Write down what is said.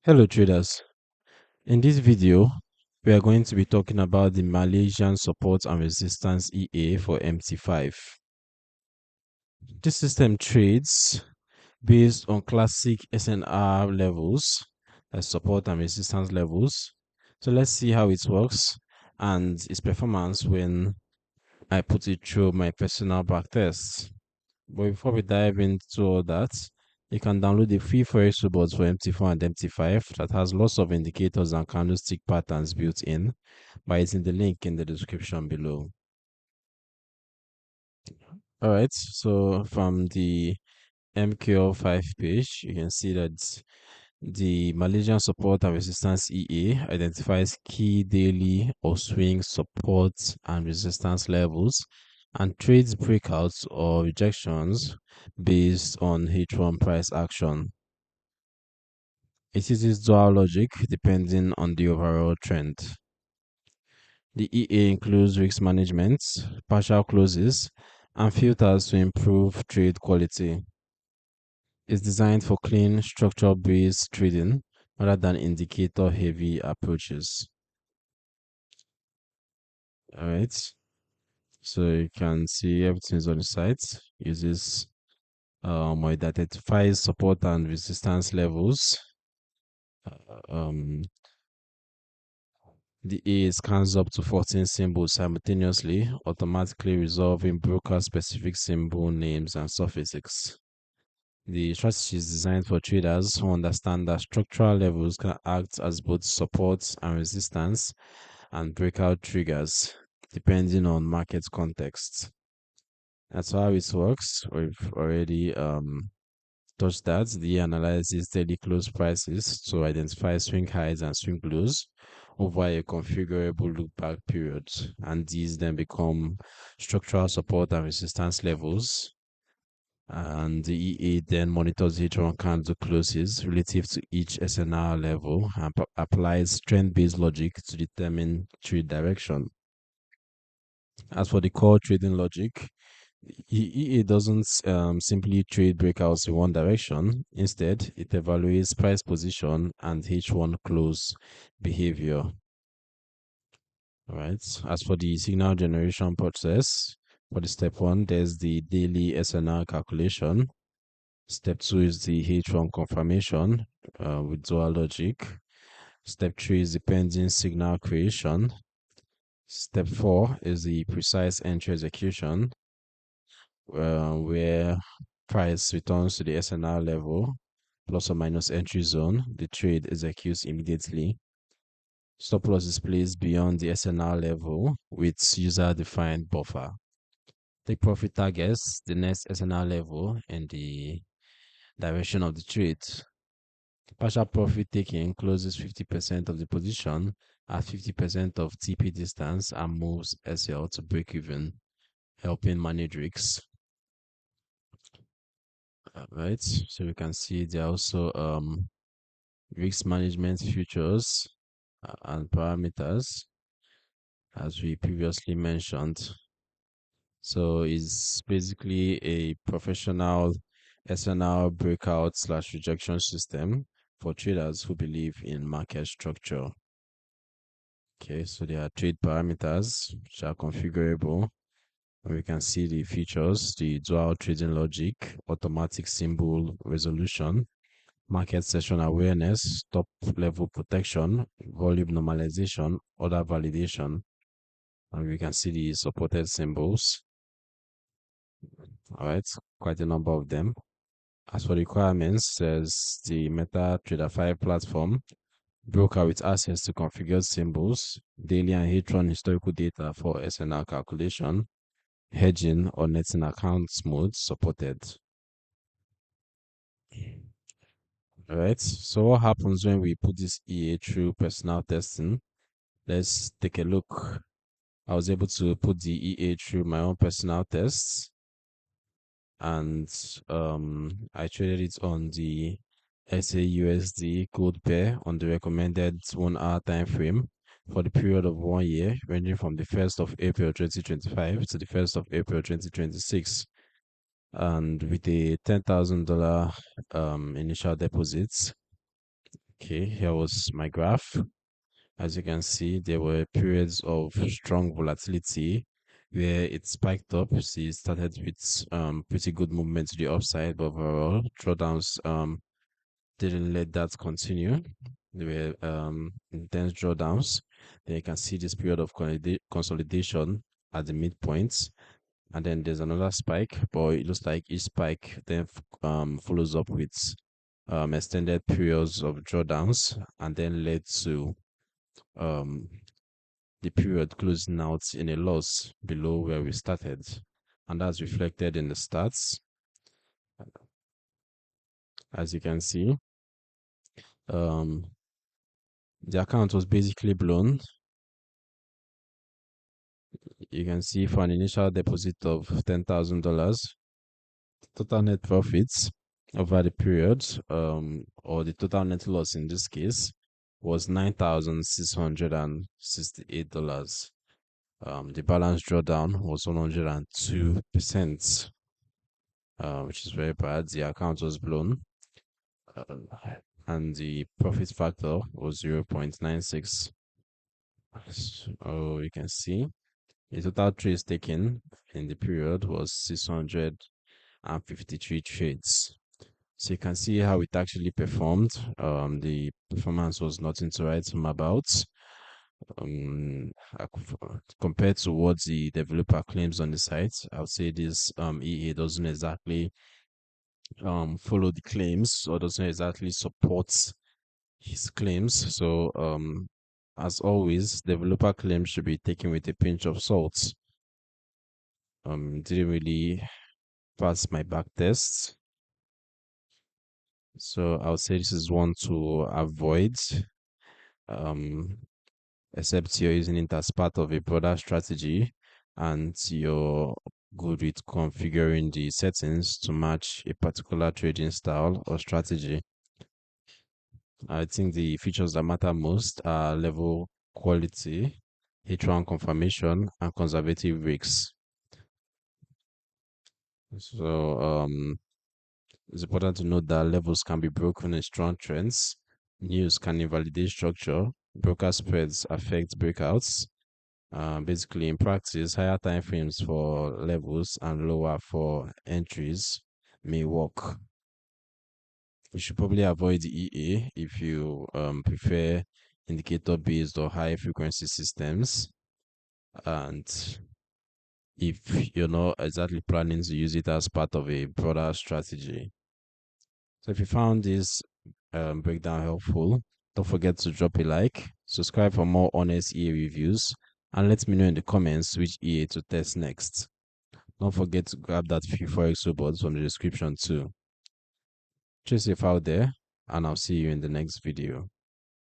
Hello traders. In this video, we are going to be talking about the Malaysian support and resistance EA for MT5. This system trades based on classic SNR levels, like support and resistance levels. So let's see how it works and its performance when I put it through my personal back tests. But before we dive into all that, you can download the free Forex report for MT4 and MT5 that has lots of indicators and candlestick patterns built in by using the link in the description below. All right, so from the MQL5 page, you can see that the Malaysian support and resistance EA identifies key daily or swing support and resistance levels and trades breakouts or rejections based on H1 price action. It uses dual logic depending on the overall trend. The EA includes risk management, partial closes, and filters to improve trade quality. It's designed for clean, structure-based trading rather than indicator-heavy approaches. All right, so you can see everything is on the site. Uses or it identifies support and resistance levels. Um, the A scans up to 14 symbols simultaneously, automatically resolving broker-specific symbol names and suffixes. The strategy is designed for traders who understand that structural levels can act as both support and resistance and breakout triggers, depending on market context. That's how it works. We've already touched that. The analyzes daily close prices to identify swing highs and swing lows over a configurable look-back period, and these then become structural support and resistance levels. And the EA then monitors each one candle closes relative to each SNR level and applies trend-based logic to determine trade direction. As for the core trading logic, EA doesn't simply trade breakouts in one direction. Instead, it evaluates price position and H1 close behavior. All right. As for the signal generation process, for the step one, there's the daily SNR calculation. Step two is the H1 confirmation with dual logic. Step three is the pending signal creation. Step four is the precise entry execution, where price returns to the SNR level, plus or minus entry zone. The trade executes immediately. Stop loss is placed beyond the SNR level with user-defined buffer. Take profit targets the next SNR level and the direction of the trade. Partial profit taking closes 50% of the position at 50% of TP distance and moves SL to break even, helping manage risks. Right, so we can see there are also risk management features and parameters as we previously mentioned. So it's basically a professional SNR breakout slash rejection system for traders who believe in market structure. Okay, so there are trade parameters which are configurable. And we can see the features, the dual trading logic, automatic symbol resolution, market session awareness, top level protection, volume normalization, order validation. And we can see the supported symbols. All right, quite a number of them. As for requirements, there's the MetaTrader 5 platform, broker with access to configured symbols, daily and H1 historical data for SNR calculation, hedging or netting accounts mode supported. All right, so what happens when we put this EA through personal testing? Let's take a look. I was able to put the EA through my own personal tests, and I traded it on the SAUSD gold pair on the recommended 1 hour time frame for the period of 1 year, ranging from the 1st of April 2025 to the 1st of April 2026. And with a $10,000 initial deposits, Okay, here was my graph. As you can see, there were periods of strong volatility where it spiked up. See, it started with pretty good movement to the upside, but overall drawdowns didn't let that continue. There were intense drawdowns. Then you can see this period of consolidation at the midpoints, and then there's another spike, but it looks like each spike then follows up with extended periods of drawdowns, and then led to um, the period closing out in a loss below where we started, and that's reflected in the stats. As you can see, um, the account was basically blown. You can see for an initial deposit of $10,000, total net profits over the period, or the total net loss in this case, was $9,668. The balance drawdown was 102%, which is very bad. The account was blown, uh, and the profit factor was 0.96. So you can see the total trades taken in the period was 653 trades. So you can see how it actually performed. The performance was nothing to write home about. Um, Compared to what the developer claims on the site, I would say this EA doesn't exactly follow the claims, or doesn't exactly support his claims. So as always, developer claims should be taken with a pinch of salt. Didn't really pass my back test. So I would say this is one to avoid, um, except you're using it as part of a broader strategy and you're good with configuring the settings to match a particular trading style or strategy. I think the features that matter most are level quality, H1 confirmation, and conservative risks. So it's important to note that levels can be broken in strong trends. News can invalidate structure. Broker spreads affect breakouts. Basically, in practice, higher time frames for levels and lower for entries may work. You should probably avoid the EA if you prefer indicator-based or high-frequency systems, and if you're not exactly planning to use it as part of a broader strategy. So if you found this breakdown helpful, don't forget to drop a like, subscribe for more honest EA reviews, and let me know in the comments which EA to test next. Don't forget to grab that few Forex robots from the description too. Stay safe out there, and I'll see you in the next video.